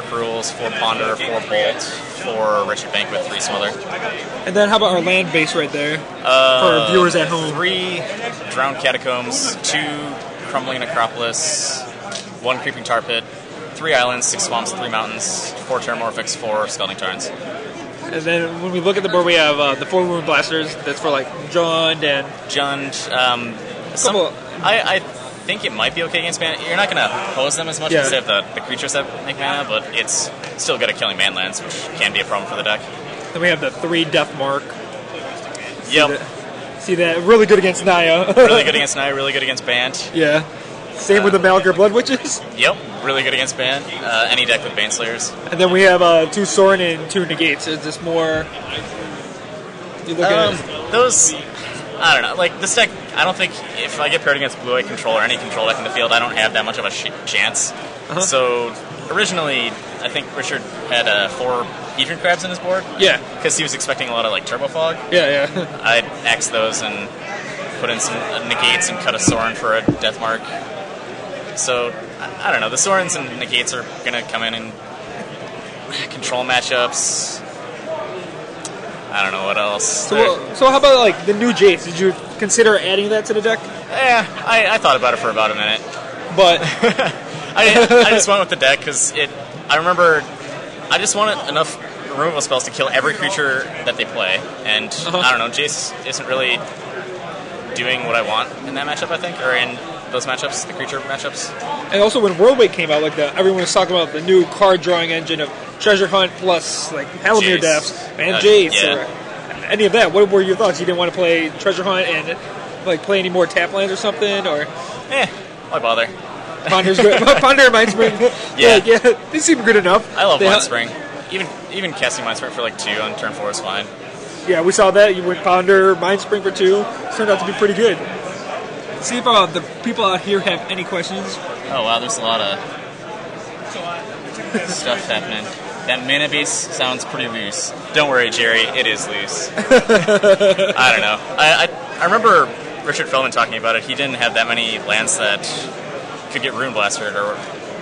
4 Cruels, 4 Ponder, 4 Bolt, 4 Wretched Banquet, 3 Smother. And then how about our land base right there for our viewers at home? 3 Drowned Catacombs, 2 Crumbling Necropolis, 1 Creeping Tar Pit, 3 Islands, 6 Swamps, 3 Mountains, 4 Terramorphics, 4 Scalding Tarns. And then when we look at the board, we have the 4 Wound Blasters. That's for like Jund and... I think it might be okay against mana. You're not going to oppose them as much because they have the creatures that make mana, but it's still good at killing manlands, which can be a problem for the deck. Then we have the 3 Death Mark. Yep. See that? Really good against Naya. Really good against Naya, really good against Bant. Yeah. Same with the Malakir Blood Witches. Yep, really good against Bant. Any deck with Baneslayers. And then we have 2 Sorin and 2 Negates. Is this more... You look at those... I don't know. Like, this deck, I don't think if I get paired against Blue-White Control or any control deck in the field, I don't have that much of a chance. So, originally, I think Richard had 4 Hedron Crabs in his board. Yeah. Because he was expecting a lot of, like, Turbo Fog. Yeah. I'd X those and put in some Negates and cut a Sorin for a Death Mark. So, I don't know. The Sorins and Negates are going to come in and control matchups. I don't know what else. So how about like the new Jace? Did you consider adding that to the deck? Yeah, I thought about it for about a minute, but I just went with the deck because I remember I just wanted enough removal spells to kill every creature that they play, and I don't know, Jace isn't really doing what I want in that matchup. I think, or in those matchups, the creature matchups. And also when Worldwake came out, like everyone was talking about the new card drawing engine of Treasure Hunt plus like Halimir Depths and Jace or any of that. What were your thoughts? You didn't want to play Treasure Hunt and like play any more tap lands or something, or? Why bother? Ponder's good. Ponder and Mindspring. Yeah, they seem good enough. I love Mindspring. Even casting Mindspring for like 2 on turn 4 is fine. Yeah, we saw that. You went Ponder, Mindspring for 2. It turned out to be pretty good. See if the people out here have any questions. Oh wow, there's a lot of stuff happening. That mana base sounds pretty loose. Don't worry, Jerry, it is loose. I don't know. I remember Richard Feldman talking about it. He didn't have that many lands that could get Rune Blasted or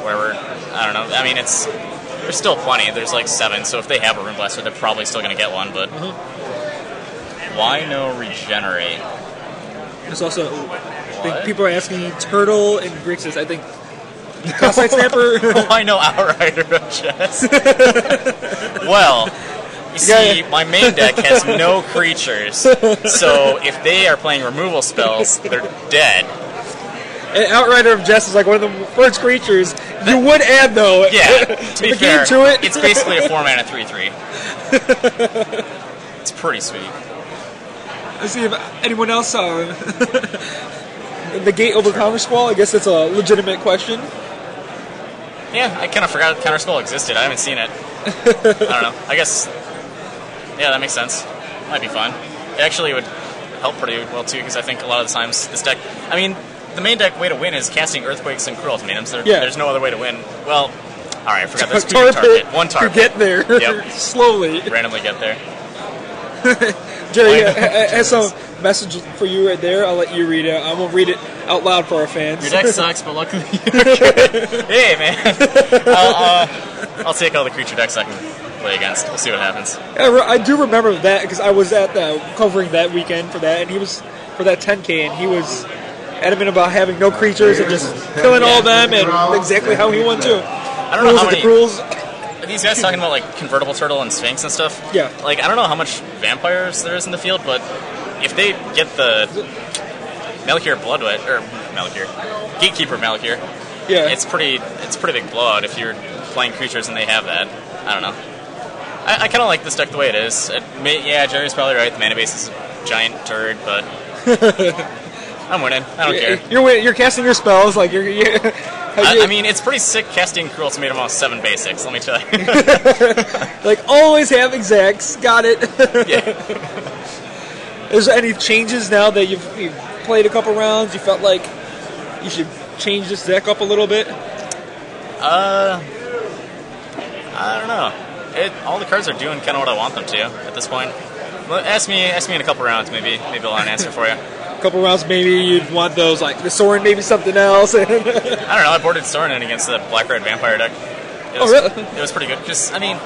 wherever. I don't know. I mean, there's still plenty. There's like 7, so if they have a Rune Blaster, they're probably still going to get one, but why no Regenerate? There's also, I think people are asking Turtle and Grixis. I think Cross-Site Snapper. Why no Outrider of Chess? Well, you see, my main deck has no creatures, so if they are playing removal spells, they're dead. And Outrider of Jess is like one of the first creatures you would add, though. Yeah, to be fair, it's basically a 4-mana 3/3. It's pretty sweet. Let's see if anyone else saw the gate over Counter Squall. I guess that's a legitimate question. Yeah, I kind of forgot Counter Squall existed. I haven't seen it. I don't know. I guess, yeah, that makes sense. Might be fun. It actually would help pretty well, too, because I think a lot of the times this deck... I mean, the main deck way to win is casting Earthquakes and Cruel Ultimatums. There's no other way to win. Well, alright, I forgot there's 2 target. 1 target. To get there. Yep. Slowly. Randomly get there. Jerry, I have some message for you right there. I'll let you read it. I won't read it out loud for our fans. Your deck sucks, but luckily you're good. Hey, man. I'll take all the creature decks I can play against. We'll see what happens. I do remember that because I was at covering that weekend for that, and he was for that 10K, and he was adamant about having no creatures and just killing all of them, and exactly how he won too. I don't know how many. Are these guys talking about like Convertible Turtle and Sphinx and stuff? Yeah. Like, I don't know how much vampires there is in the field, but if they get the Malakir Bloodwet or Gatekeeper Malakir, it's pretty big blowout if you're playing creatures and they have that. I don't know. I kind of like this deck the way it is. Jerry's probably right. The mana base is a giant turd, but I'm winning. I don't care. You're casting your spells like you're I mean, it's pretty sick casting Cruel Ultimatum on 7 basics, let me tell you. Like, always have exacts. Got it. Yeah. Is there any changes now that you've played a couple rounds? You felt like you should change this deck up a little bit? I don't know. All the cards are doing kind of what I want them to at this point. Ask me in a couple rounds, maybe I'll have an answer for you. Couple rounds, maybe you'd want those, like the Sorin, maybe something else. I don't know, I boarded Sorin in against the Black-Red Vampire deck. It was pretty good. Just, I mean,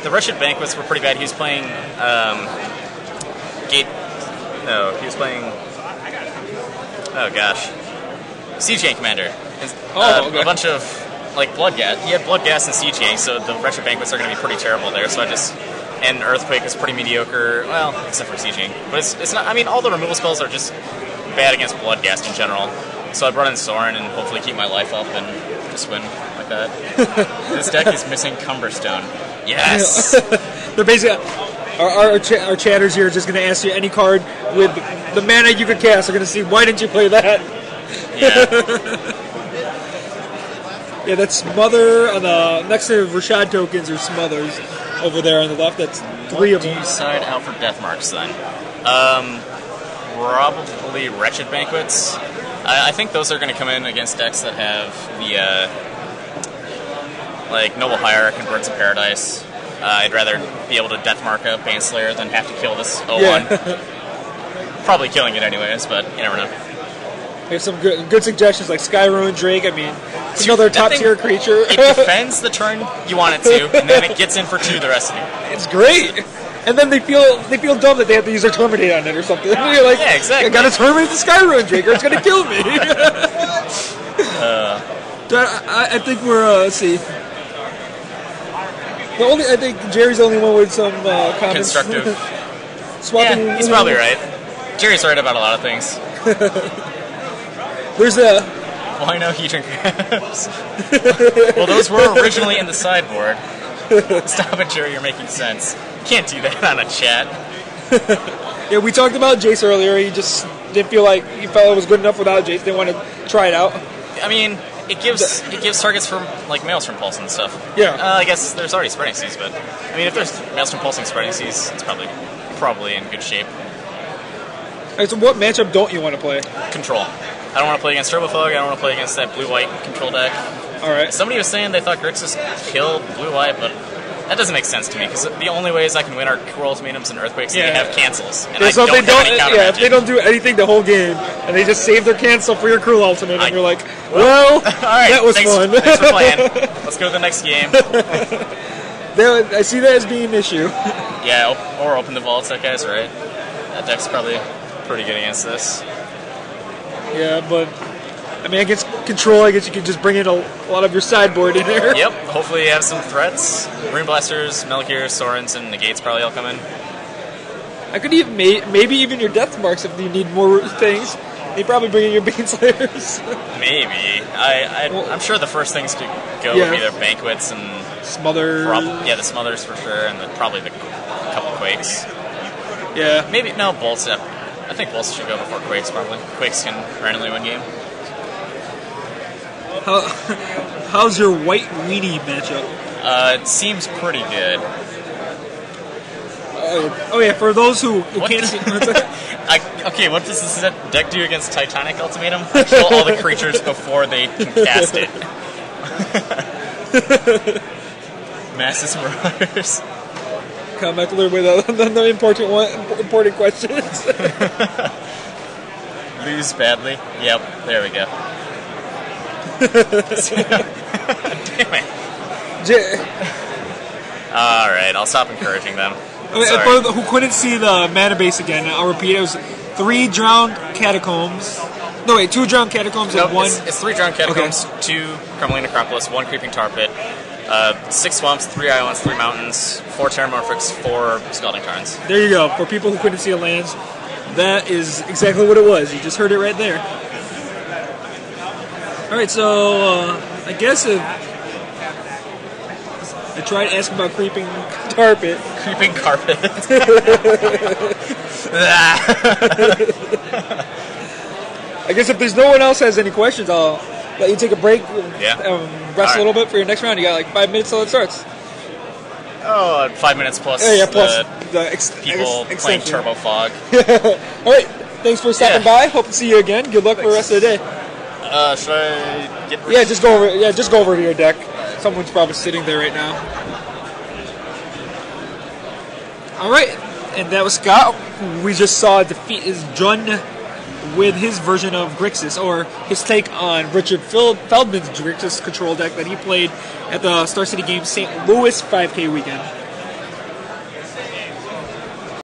the Wretched Banquets were pretty bad. He was playing he was playing. Oh gosh, Siege Gang Commander. Okay. A bunch of like blood gas. He had blood gas and Siege Gang, so the Wretched Banquets are going to be pretty terrible there. So and Earthquake is pretty mediocre. Well, except for Siege Gang, but it's not. I mean, all the removal spells are just bad against blood gas in general. So I brought in Soren and hopefully keep my life up and just win like that. This deck is missing Cumberstone. Yes. They're basically our chatters here are just going to ask you any card with the mana you could cast. They're going to see why didn't you play that? Yeah. Yeah, that's Smother on the next to Rashad tokens or Smothers over there on the left. That's three of them. Do you side out for Death Marks then? Probably Wretched Banquets. I think those are going to come in against decks that have the like Noble Hierarch and Birds of Paradise. I'd rather be able to Death Mark a Baneslayer than have to kill this 0-1. Yeah. Probably killing it anyways, but you never know. We have some good suggestions like Skyruin Drake. I mean, it's another top tier creature. It defends the turn you want it to, and then it gets in for 2 the rest of the game. It's great. And then they feel dumb that they have to use their Terminate on it or something. You're like, yeah, exactly. I gotta terminate the Skyruin Drake or it's gonna kill me. I think we're let's see. I think Jerry's the only one with some comments. Constructive. Swapping. Yeah, he's probably right. Jerry's right about a lot of things. There's a. Why no Hedron Crabs? Well, those were originally in the sideboard. Stop it, Jerry, you're making sense. You can't do that on a chat. Yeah, we talked about Jace earlier. He just didn't feel like he felt it was good enough without Jace. Didn't want to try it out. I mean, it gives targets from like Maelstrom Pulse and stuff. Yeah. I guess there's already Spreading Seas, but I mean, if there's Maelstrom Pulsing Spreading Seas, it's probably in good shape. Right, so what matchup don't you want to play? Control. I don't want to play against Turbofog. I don't want to play against that blue-white control deck. All right. Somebody was saying they thought Grixis killed blue-white, but that doesn't make sense to me because the only ways I can win are Cruel Ultimatums and Earthquakes. And they have cancels, and I so don't have any counter if they don't do anything the whole game and they just save their cancel for your Cruel Ultimate, and you're like, well, all right, that was fun. Thanks for playing. Let's go to the next game. I see that as being an issue. Yeah, or Open the Vaults. That guy's right. That deck's probably pretty good against this. Yeah, but I mean, against Control, I guess you could just bring in a lot of your sideboard in there. Yep, hopefully you have some threats. Rune Blasters, Melchior, Sorens, and Negates probably all come in. I could even, maybe even your Death Marks if you need more things. You'd probably bring in your Baneslayers. Maybe. I'm sure the first things to go would be their Banquets and... Smother. The Smothers for sure, and probably the couple Quakes. Yeah. Maybe, no, Bolts. I think Bolts should go before Quakes, probably. Quakes can randomly win game. How's your White Weenie matchup? It seems pretty good. Oh yeah, for those who can't see... Okay, what does this deck do against Titanic Ultimatum? Kill all the creatures before they can cast it. Masses Marauders. Come back with the important questions. Lose badly. Yep, there we go. Damn it. Alright, I'll stop encouraging them. Okay, for who couldn't see the mana base again, I'll repeat it was 3 Drowned Catacombs. No, wait, 2 Drowned Catacombs and 1... It's 3 Drowned Catacombs, 2 Crumbling Necropolis, 1 Creeping Tar Pit, 6 Swamps, 3 Islands, 3 Mountains, 4 Terramorphics, 4 Scalding Tarns. There you go. For people who couldn't see the lands, that is exactly what it was. You just heard it right there. Alright, so I guess if I tried asking about Creeping Carpet. Creeping Carpet. I guess if there's no one else has any questions, I'll let you take a break and rest a little bit for your next round. You got like 5 minutes till it starts. 5 minutes plus, plus the people playing Turbo Fog. Alright, thanks for stopping by. Hope to see you again. Good luck for the rest of the day. Should I get... just go over to your deck. Someone's probably sitting there right now. Alright, and that was Scott. We just saw defeat his Jun with his version of Grixis, or his take on Richard Feldman's Grixis control deck that he played at the Star City Games St. Louis 5K weekend.